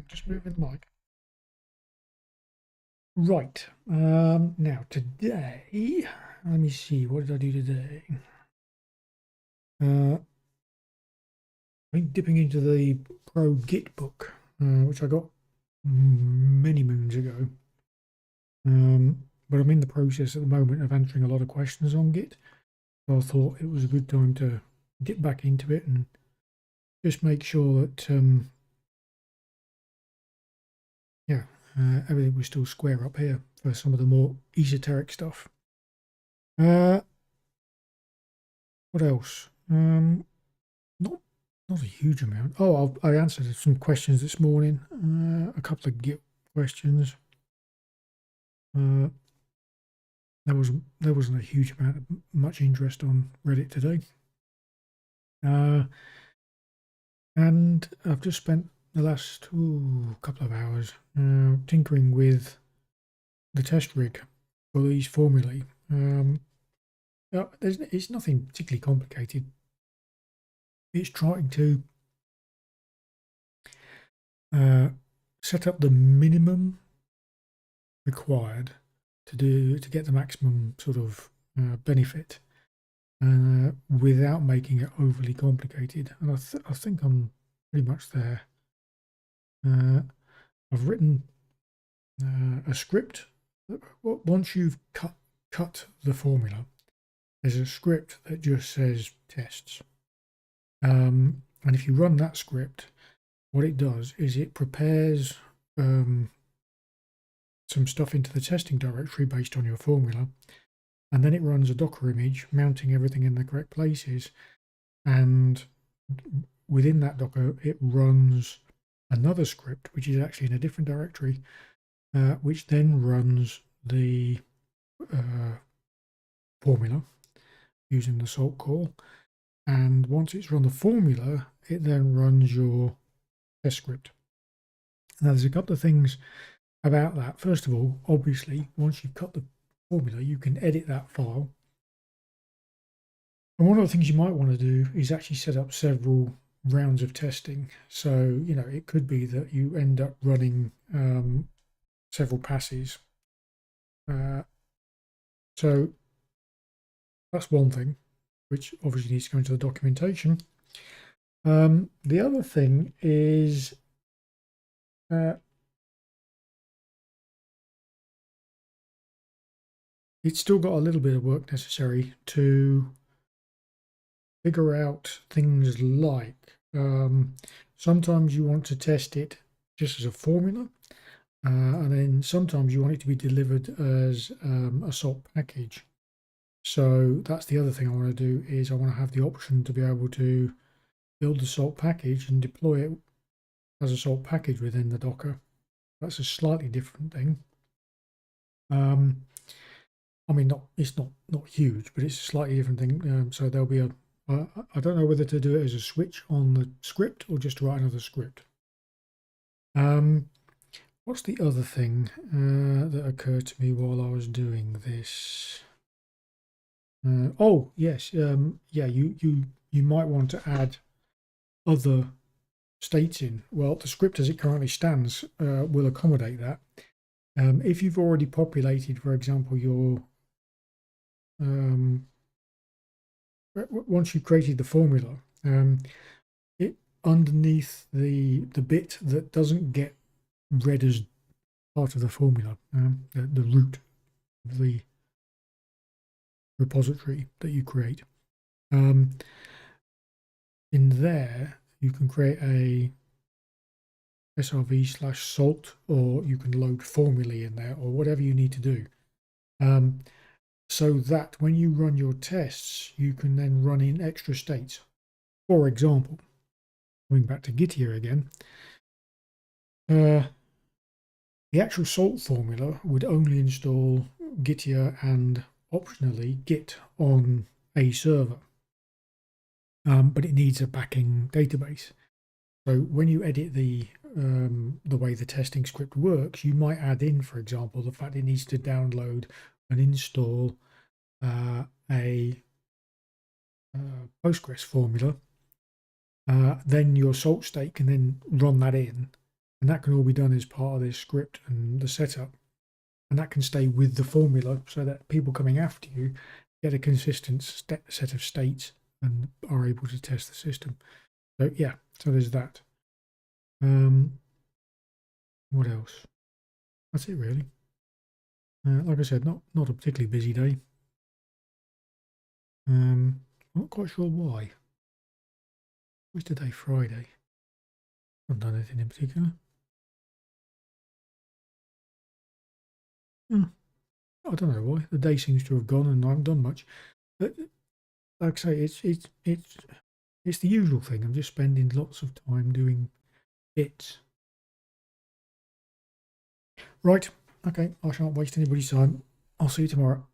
Just moving the mic. Right. Now today, let me see. What did I do today? I've been dipping into the ProGit book, which I got many moons ago. But I'm in the process at the moment of answering a lot of questions on Git. So I thought it was a good time to get back into it and just make sure that everything was still square up here for some of the more esoteric stuff. What else? Not a huge amount. Oh, I answered some questions this morning. A couple of Git questions. There wasn't a huge amount of much interest on Reddit today. And I've just spent the last couple of hours tinkering with the test rig for these formulae. It's nothing particularly complicated. It's trying to set up the minimum required to get the maximum sort of benefit without making it overly complicated. And I think I'm pretty much there. I've written a script. Once you've cut the formula, there's a script that just says tests. And if you run that script, what it does is it prepares some stuff into the testing directory based on your formula, and then it runs a Docker image mounting everything in the correct places, and within that Docker it runs another script which is actually in a different directory, which then runs the formula using the salt call. And once it's run the formula, it then runs your test script. Now there's a couple of things about that. First of all, obviously, once you've cut the formula, you can edit that file. And one of the things you might want to do is actually set up several rounds of testing. So, it could be that you end up running several passes. So that's one thing, which obviously needs to go into the documentation. The other thing is it's still got a little bit of work necessary to figure out things like sometimes you want to test it just as a formula, and then sometimes you want it to be delivered as a salt package. So that's the other thing I want to do, is I want to have the option to be able to build the salt package and deploy it as a salt package within the Docker. That's a slightly different thing. I mean, it's not huge, but it's a slightly different thing. So there'll be I don't know whether to do it as a switch on the script or just to write another script. What's the other thing that occurred to me while I was doing this? Oh yes, yeah. You might want to add other states in. Well, the script as it currently stands will accommodate that. If you've already populated, for example, your once you've created the formula, it underneath the bit that doesn't get read as part of the formula, the root of the repository that you create, in there you can create a srv/salt, or you can load formulae in there, or whatever you need to do, so that when you run your tests, you can then run in extra states. For example, going back to Git here again, the actual salt formula would only install Gitya and optionally Git on a server, but it needs a backing database. So when you edit the way the testing script works, you might add in, for example, the fact it needs to download and install a Postgres formula. Then your salt state can then run that in, And that can all be done as part of this script and the setup. And that can stay with the formula so that people coming after you get a consistent set of states and are able to test the system. So yeah, so there's that. What else? That's it really. Like I said, not a particularly busy day. I'm not quite sure why. What's today? Friday. I haven't done anything in particular. I don't know why. The day seems to have gone and I haven't done much. But like I say, it's the usual thing. I'm just spending lots of time doing bits. Right. Okay. I shan't waste anybody's time. I'll see you tomorrow.